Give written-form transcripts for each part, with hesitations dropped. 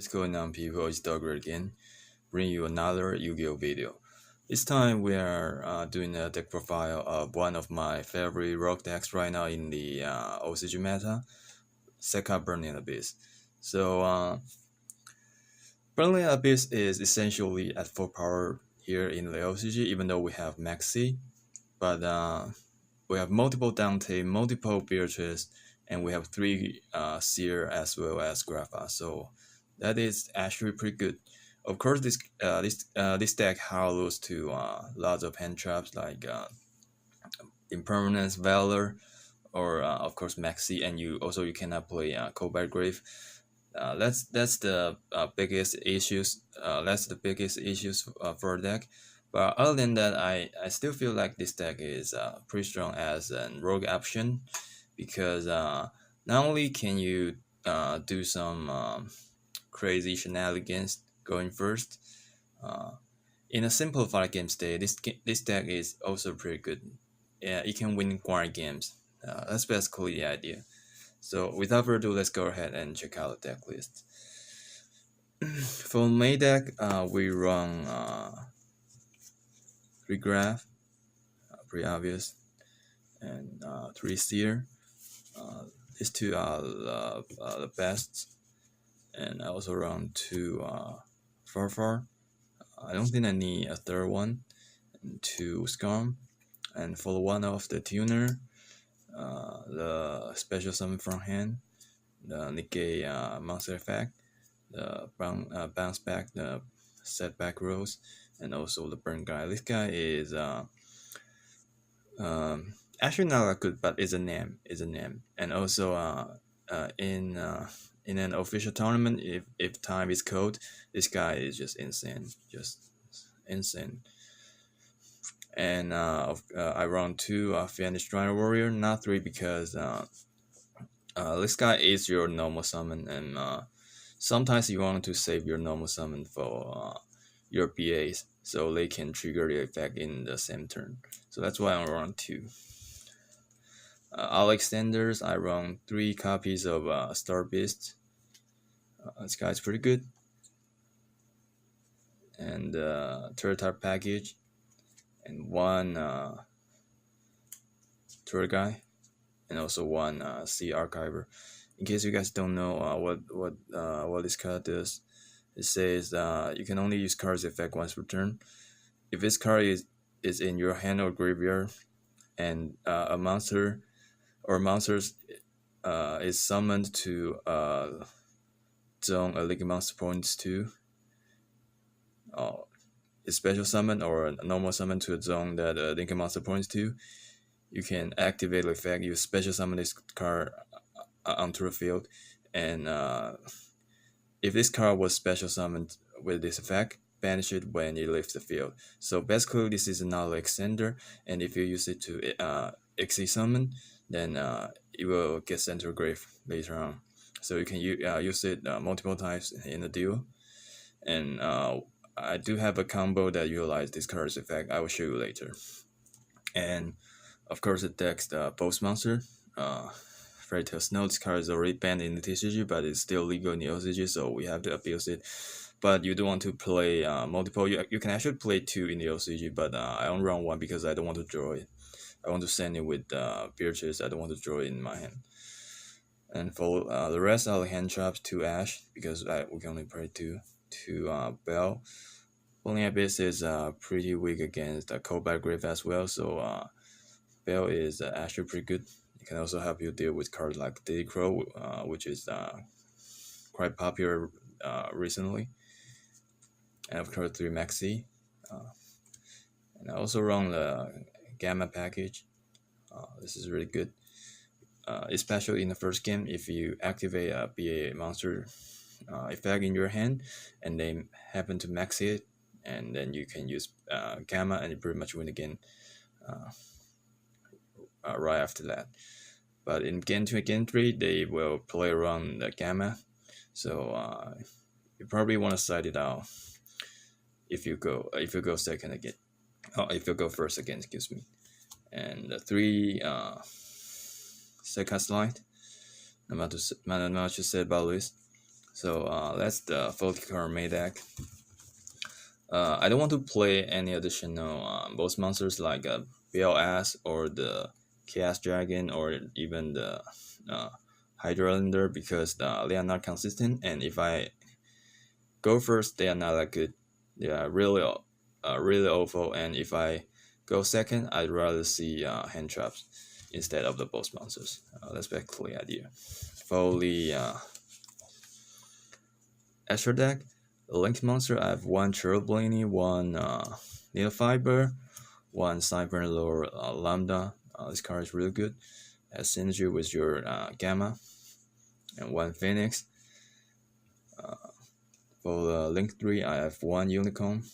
What's going on, people? It's Dogger again, bringing you another Yu-Gi-Oh video. This time we are doing a deck profile of one of my favorite rock decks right now in the OCG meta, Sekka Abyss. So Burning Abyss is essentially at full power here in the OCG, even though we have Maxi, but we have multiple Dante, multiple Beatrice, and we have 3 Seer as well as Grapha. So that is actually pretty good. Of course, this deck hollows to lots of hand traps like Impermanence, Valor, or of course Maxi, and you cannot play Cobalt Grave. That's the biggest issues. That's the biggest issues for a deck. But other than that, I still feel like this deck is pretty strong as a rogue option, because not only can you do some crazy shenanigans going first, in a simplified game state, this deck is also pretty good. Yeah, it can win grind games. That's basically the idea. So without further ado, let's go ahead and check out the deck list. For main deck, we run 3 Graph, pretty obvious, and 3 Seer. These 2 are the best, and I also run 2 Farfar. I don't think I need a third one, and 2 Scum, and for one of the tuner, the special summon from hand, the negate monster effect, the bounce back, the setback rolls, and also the burn guy. This guy is actually not that good, but it's a name. And also in an official tournament, if time is cold, this guy is just insane, And I run 2 Fiendish Strider Warrior, not 3, because this guy is your normal summon, and sometimes you want to save your normal summon for your BAs, so they can trigger the effect in the same turn. So that's why I run 2. All extenders, I run 3 copies of Star Beast. This guy's pretty good. And Turtle package, and 1 tour guy, and also 1 Sea Archiver. In case you guys don't know what this card does, it says you can only use card's effect once per turn. If this card is in your hand or graveyard, and a monster or monsters is summoned to zone a League Monster points to, a special summon or a normal summon to a zone that Link Monster points to, you can activate the effect. You special summon this card onto the field, and if this card was special summoned with this effect, banish it when it leaves the field. So basically, this is another extender, and if you use it to exit summon, then it will get sent to a grave later on. So you can use it multiple times in the duel, and I do have a combo that utilizes this card's effect. I will show you later. And of course, it decks the boss monster. Fairy Tail Snow. This card is already banned in the TCG, but it's still legal in the OCG, so we have to abuse it. But you don't want to play multiple. You can actually play 2 in the OCG, but I only run 1 because I don't want to draw it. I want to send it with Beatrice. I don't want to draw it in my hand. And for the rest, I'll hand traps 2 Ash, because we can only play 2 Bell. Burning Abyss is pretty weak against the Cobalt Grave as well, so Bell is actually pretty good. It can also help you deal with cards like Diddy Crow, which is quite popular recently. And of course 3 Maxi. And I also run the Gamma package. This is really good. Especially in the first game, if you activate a BA monster effect in your hand and they happen to max it, and then you can use Gamma and you pretty much win the game right after that. But in game 2 and game 3, they will play around the Gamma, so you probably want to side it out if you go second again. If you go first again, excuse me. And the 3 Sekka slide. Not much to say about this. So that's the 40 card main deck. I don't want to play any additional boss monsters like BLS or the Chaos Dragon or even the uh, Hydralander because they are not consistent, and if I go first, they are not that good. They are really awful, and if I go second, I'd rather see hand traps instead of the boss monsters. That's basically the idea. For the extra deck, the Link monster, I have one Cherublaney, one Needle Fiber, one Cyber Lore Lambda. This card is really good. Has synergy with your Gamma, and one Phoenix. For the Link 3, I have one Unicorn.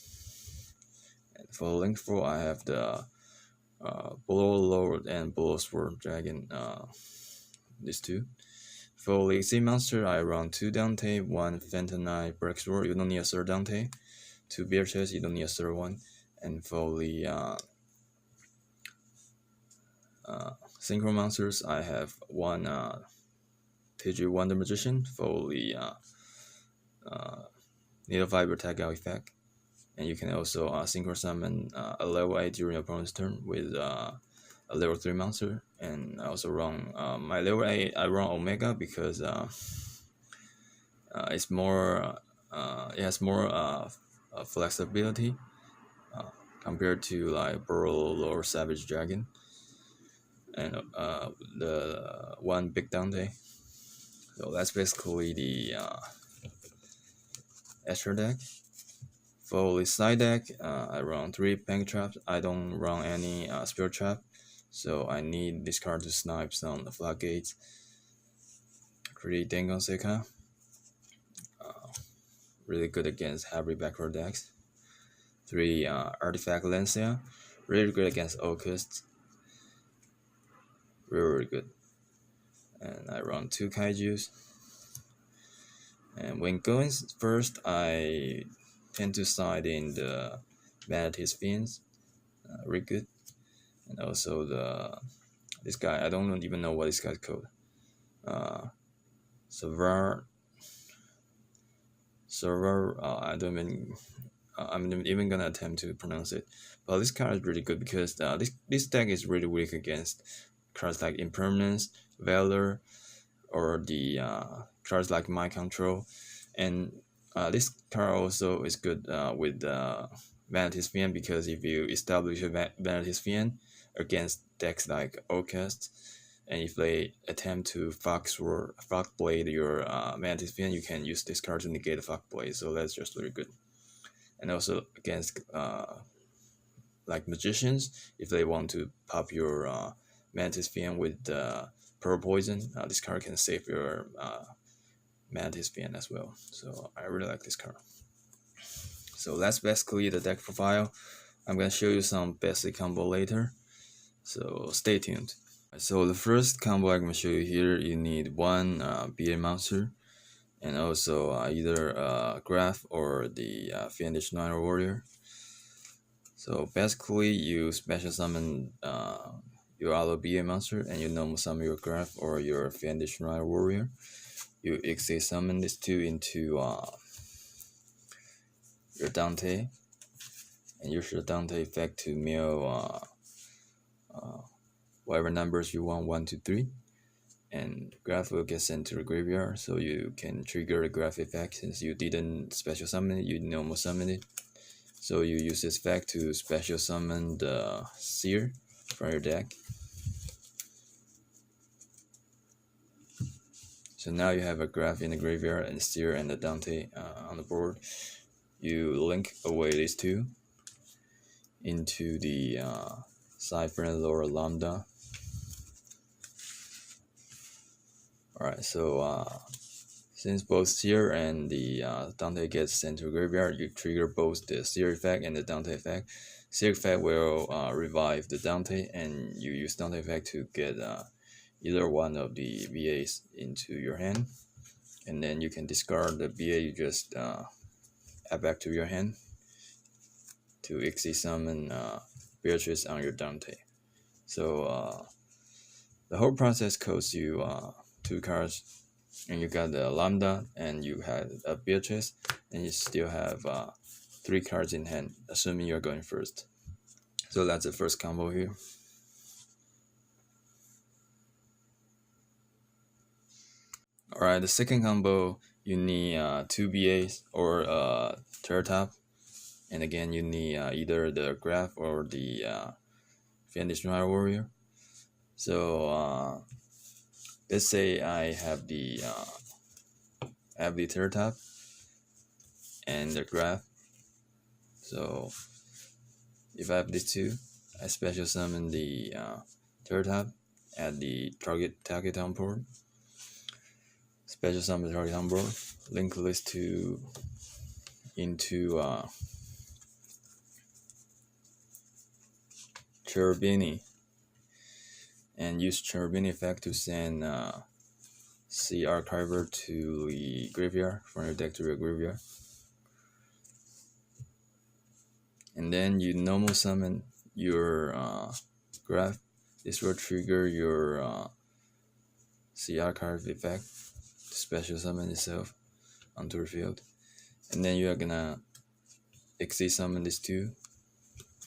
And for the Link 4, I have the Blow Lord and Blow Sword Dragon. These two. For Legacy Monster, I run 2 Dante, 1 Fentonite Break Sword. You don't need a third Dante. 2 Bear Chest, you don't need a third one. And for the Synchro Monsters, I have one TG Wonder Magician for the Needle Fiber Tag Out effect. And you can also Synchro Summon a level 8 during your opponent's turn with a level 3 monster. And I also run my level 8, I run Omega because it's more, it has more flexibility compared to like Burrow or Savage Dragon. And the one Big Dante. So that's basically the extra deck. For the side deck, I run 3 Panic Traps. I don't run any Spirit Trap, so I need this card to snipe some Floodgates. 3 Dengon Sekka. Really good against heavy backward decks. 3 Artifact Lancia. Really good against Ocusts. Really good. And I run 2 Kaijus. And when going first, I tend to side in the Vanity's Fiends. Really good. And also this guy, I don't even know what this guy's called. Server. I don't even. I'm not even gonna attempt to pronounce it. But this card is really good because this deck is really weak against cards like Impermanence, Valor, or the cards like Mind Control, and this card also is good with Vanity's Fiend because if you establish a Vanity's Fiend against decks like Ocust, and if they attempt to Fox Blade your Vanity's Fiend, you can use this card to negate the Fox Blade, so that's just really good. And also against like Magicians, if they want to pop your Mantis Fiend with Pearl Poison, this card can save your Mantis Fiend as well. So I really like this card. So that's basically the deck profile. I'm gonna show you some basic combo later, so stay tuned. So the first combo I'm gonna show you here, you need one BA monster, and also either Graph or the Fiendish Night Warrior. So basically, you special summon your other BA monster, and you normal summon your Graph or your Fiendish Night Warrior. You exit summon these two into your Dante, and use your Dante effect to mill whatever numbers you want, 1, 2, 3, and Graph will get sent to the graveyard, so you can trigger the Graph effect. Since you didn't special summon it, you normal summon it. So you use this effect to special summon the Seer from your deck. So now you have a Graph in the graveyard and Seer and the Dante on the board. You link away these two into the Cypher and Lower Lambda. Alright, so since both Seer and the Dante gets sent to graveyard, you trigger both the Seer effect and the Dante effect. Seer effect will revive the Dante, and you use Dante effect to get either one of the VAs into your hand. And then you can discard the VA you just add back to your hand to exit summon Beatrice on your Dante. So the whole process costs you 2 cards and you got the Lambda, and you had a Beatrice, and you still have 3 cards in hand, assuming you're going first. So that's the first combo here. Alright, the second combo, you need 2 BAs or Terror Top, and again you need either the Graph or the Fiendish Noir Warrior. So let's say I have the Terror Top and the Graph. So if I have these two, I special summon the Terror Top at the target town board. Special summon the target town board. Link list to into Cherubini, and use Cherubini effect to send Sea Archiver to the graveyard, from your deck to your graveyard. And then you normal summon your Graph. This will trigger your Sea Archive effect to special summon itself onto the field. And then you are gonna exit summon these two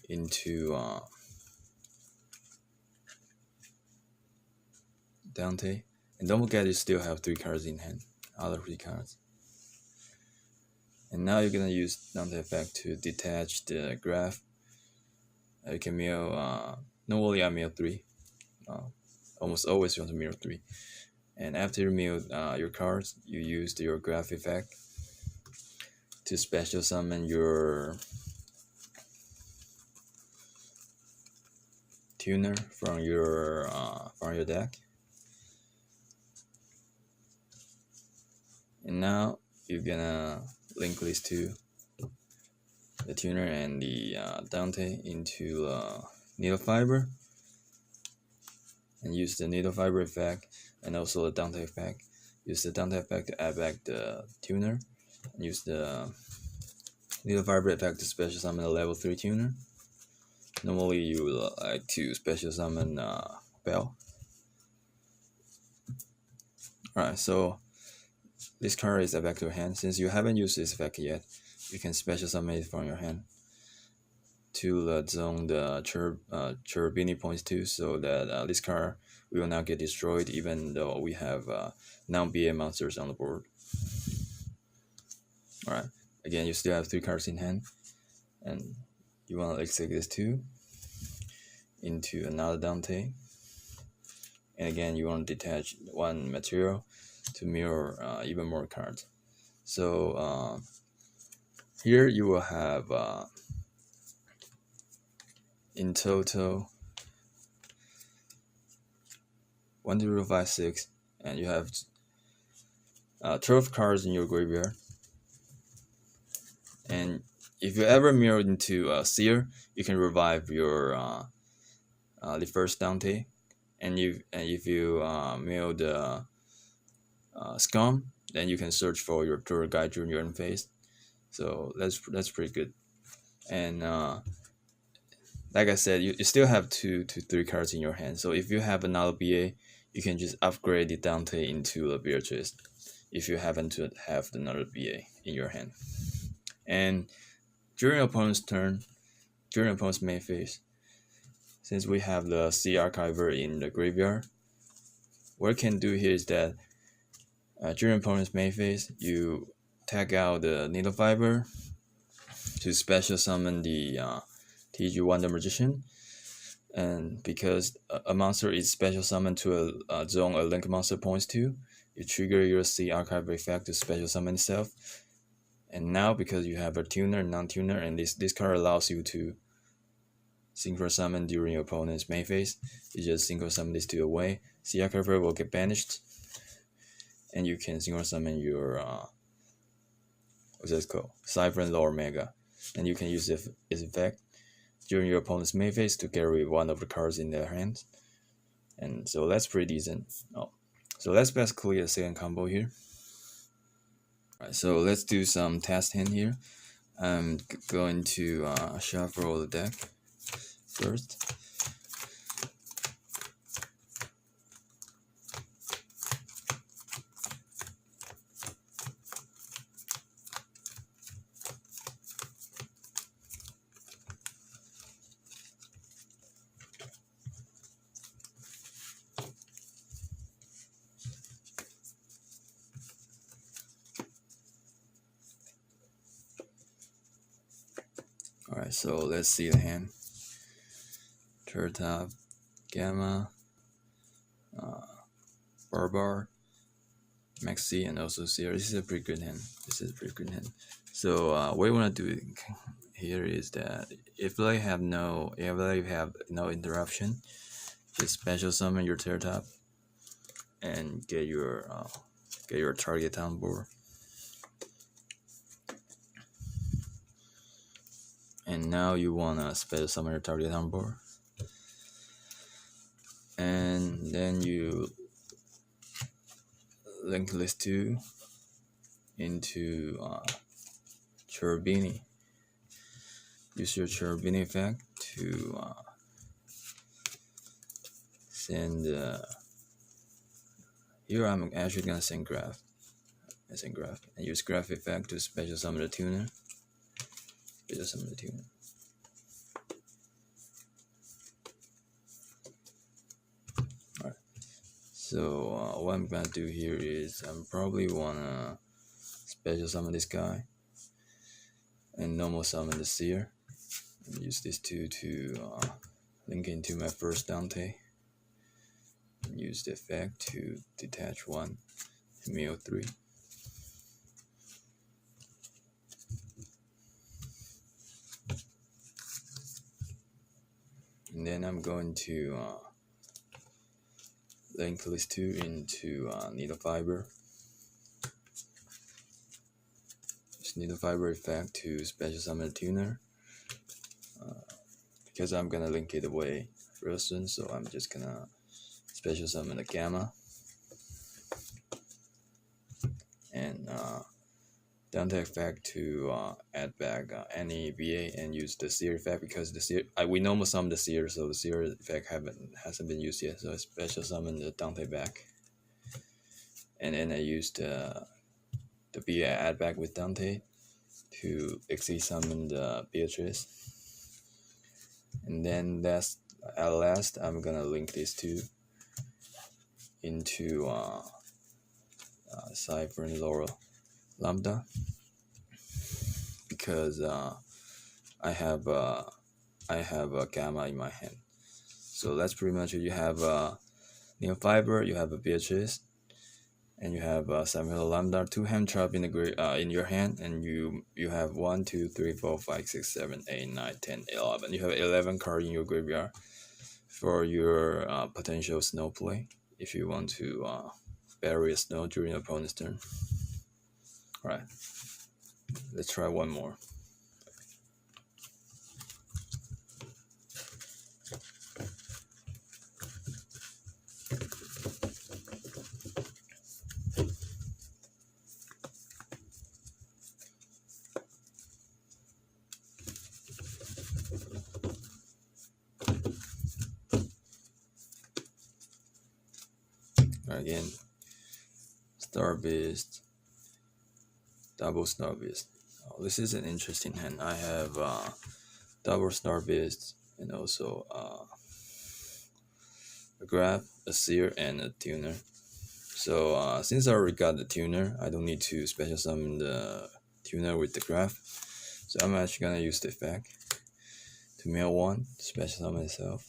into Dante. And don't forget you still have 3 cards in hand, other 3 cards. And now you're gonna use Dante effect to detach the Graph. You can mill, normally I mill 3. Almost always you want to mill 3. And after you mill your cards, you use your Graph effect to special summon your Tuner from your deck. And now you're gonna link these two, the Tuner and the Dante, into Needle Fiber, and use the Needle Fiber effect and also the Dante effect. Use the Dante effect to add back the Tuner, and use the Needle Fiber effect to special summon a level 3 Tuner. Normally you would like to special summon Bell. Alright, so this card is back to your hand. Since you haven't used this effect yet, you can special summon it from your hand to zone the Cherubini points too, so that this card will not get destroyed even though we have non-BA monsters on the board. Alright, again you still have 3 cards in hand, and you want to exit this 2 into another Dante. And again you want to detach 1 material to mirror even more cards. So here you will have in total 1, 2, 5, 6, and you have 12 cards in your graveyard. And if you ever mirror into Seer, you can revive your the first Dante. And if you mill the Scum, then you can search for your tour guide during your end phase. So that's pretty good. And like I said, you still have 2 to 3 cards in your hand. So if you have another BA, you can just upgrade the Dante into a Beatrice if you happen to have another BA in your hand. And during opponent's turn, during opponent's main phase, since we have the Sea Archiver in the graveyard, what you can do here is that during opponent's main phase, you tag out the Needle Fiber to special summon the TG Wonder Magician. And because a monster is special summoned to a zone a link monster points to, you trigger your Sea Archive effect to special summon itself. And now because you have a Tuner and non-Tuner, and this card allows you to synchro summon during your opponent's main phase, you just synchro summon these 2 away. Sea Archive will get banished, and you can synchro summon your what's that called? Cypher Lore Mega, and you can use its effect during your opponent's main phase to carry 1 of the cards in their hands. And so that's pretty decent. So that's basically a second combo here. Alright, so let's do some test hand here. I'm going to shuffle the deck first. Alright, so let's see the hand. Third top, gamma, barbar, maxi, and also seer. This is a pretty good hand. So what you want to do here is that if I have no interruption, just special summon your third top and get your target on board. And now you wanna special summon your target on board, and then you link list 2 into Cherubini. Use your Cherubini effect to send. Here I'm actually gonna send graph. And use graph effect to special summon the tuner. Alright. So what I'm gonna do here is I'm probably wanna special summon this guy and normal summon the seer. And use these two to link into my first Dante. And use the effect to detach 1 to mill 3. And then I'm going to link list 2 into needle fiber. Use needle fiber effect to special summon the tuner. Because I'm gonna link it away real soon, so I'm just gonna special summon the gamma and Dante effect to add back any VA and use the seer effect, because the seer we normal summon the seer, so the seer effect hasn't been used yet, so I special summon the Dante back, and then I used the VA add back with Dante to exceed summon the Beatrice, and then that's at last I'm gonna link these two into Cypher and Laurel Lambda, because I have a gamma in my hand. So that's pretty much it. You have needle fiber, you have a Beatrice, and you have Samuel Lambda, 2 hand trap in your hand, and you have 1, 2, 3, 4, 5, 6, 7, 8, 9, 10, 11. You have 11 cards in your graveyard for your potential snow play if you want to bury a snow during opponent's turn. Alright, let's try one more. Again, Star Beast, double Star Beast. Oh, this is an interesting hand. I have double Star Beast and also a grab, a seer, and a tuner. So since I already got the tuner, I don't need to special summon the tuner with the graph. So I'm actually gonna use the effect to mill 1, special summon itself.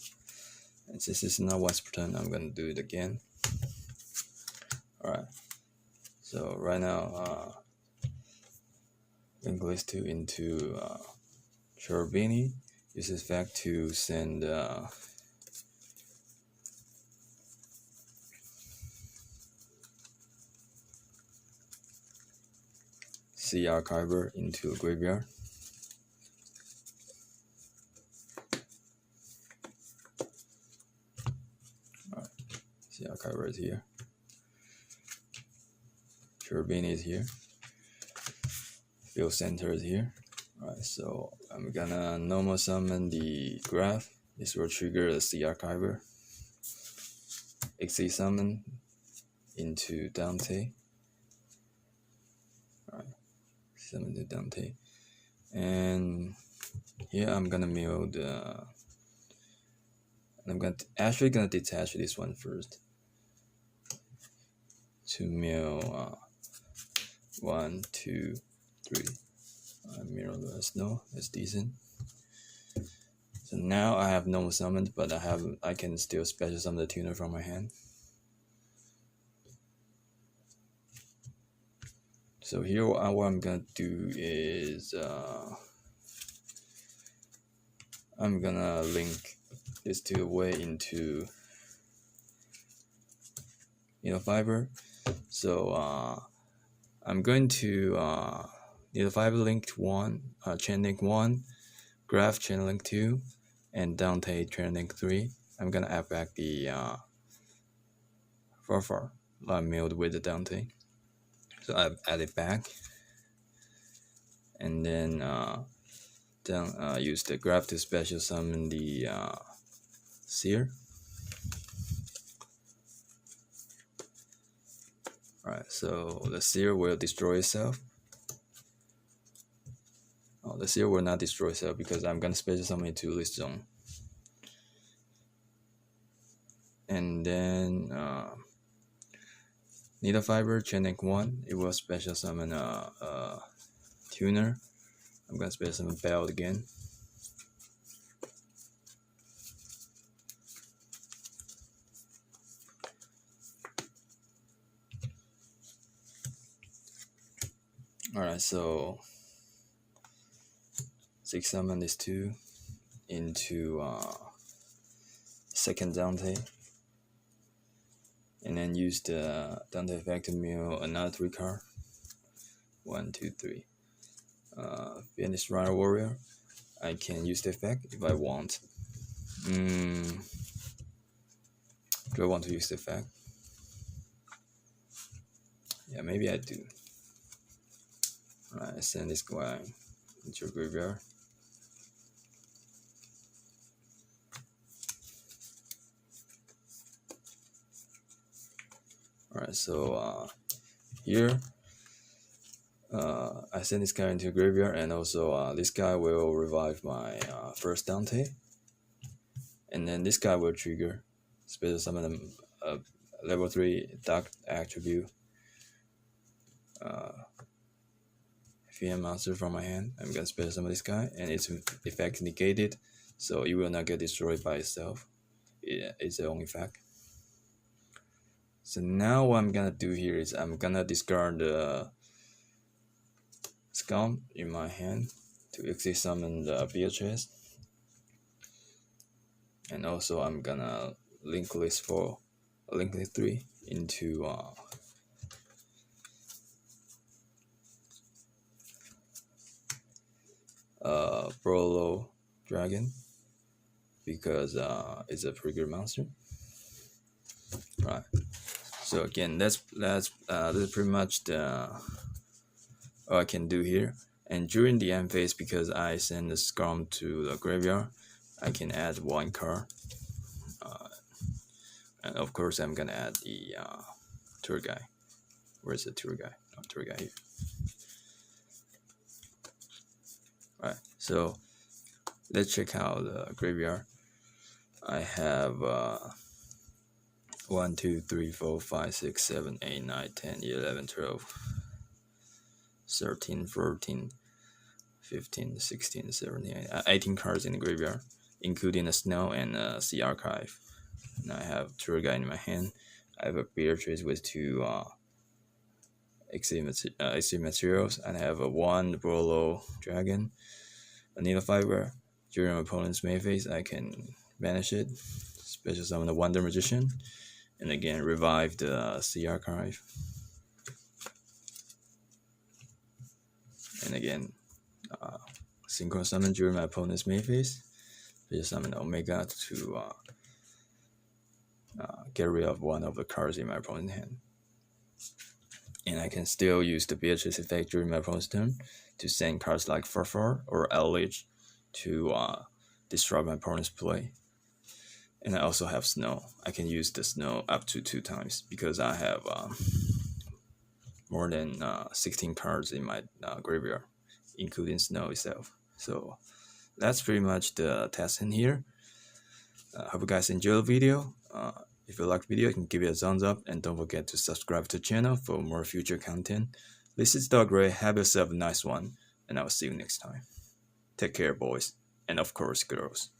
And since it's not once per turn, I'm gonna do it again. Alright, so right now, link list 2 into Cherubini. Use this effect to send Sea Archiver into a graveyard. Alright, Sea Archiver is here. Cherubini is here. Field Center is here. Alright, so I'm gonna normal summon the graph. This will trigger the Sea Archiver. Exceed summon into Dante. Alright, summon the Dante. And here I'm gonna mill the. I'm actually gonna detach this one first to mill 1, 2, 3. Mirror the snow, that's decent. So now I have normal summoned, but I can still special summon the tuner from my hand. So here what I'm gonna do is I'm gonna link this two away into needle fiber. So I'm going to needle fiber link 1, chain link 1, graph chain link 2, and Dante chain link 3. I'm gonna add back the far line milled with the Dante. So I've added back, and then use the graph to special summon the seer. Alright, so the seer will destroy itself. Oh, the seer will not destroy itself because I'm gonna special summon it to list zone. And then needle fiber chain link 1, it will special summon a tuner. I'm gonna special summon belt again. Alright, so 6 summon these two into second Dante, and then use the Dante effect to mill another 3 card. 1, 2, 3. Finish Rider Warrior. I can use the effect if I want. Do I want to use the effect? Yeah, maybe I do. Alright, send this guy into graveyard. Alright, so here I send this guy into graveyard, and also this guy will revive my first Dante, and then this guy will trigger special summon a level 3 dark attribute VM monster from my hand. I'm gonna special summon this guy, and its effect negated, so it will not get destroyed by itself. It's the only effect. So now what I'm gonna do here is I'm gonna discard the scum in my hand to exit summon the BA chest, and also I'm gonna link list 3 into Brolo Dragon because it's a trigger monster. Right. So again, that's pretty much the all I can do here. And during the end phase, because I send the scum to the graveyard, I can add 1 card. And of course, I'm gonna add the tour guy. Where's the tour guy? Oh, tour guy here. Right. So let's check out the graveyard. I have 1, 2, 3, 4, 5, 6, 7, 8, 9, 10, 11, 12, 13, 14, 15, 16, 17, 18 cards in the graveyard, including a snow and a sea archive. And I have tour guide in my hand. I have a Beatrice with 2 exit materials, and I have a 1 Brolo Dragon, a needle fiber. During my opponent's main phase, I can banish it, special summon the Wonder Magician, and again revive the sea archive. And again, synchro summon during my opponent's main phase. Special summon Omega to get rid of 1 of the cards in my opponent's hand. And I can still use the Beatrice effect during my opponent's turn to send cards like Farfar or Eldritch to disrupt my opponent's play. And I also have Snow. I can use the Snow up to 2 times because I have more than 16 cards in my graveyard, including Snow itself. So that's pretty much the test in here. Hope you guys enjoy the video. If you like the video, you can give it a thumbs up, and don't forget to subscribe to the channel for more future content. This is Dog Ray. Have yourself a nice one, and I'll see you next time. Take care, boys, and of course, girls.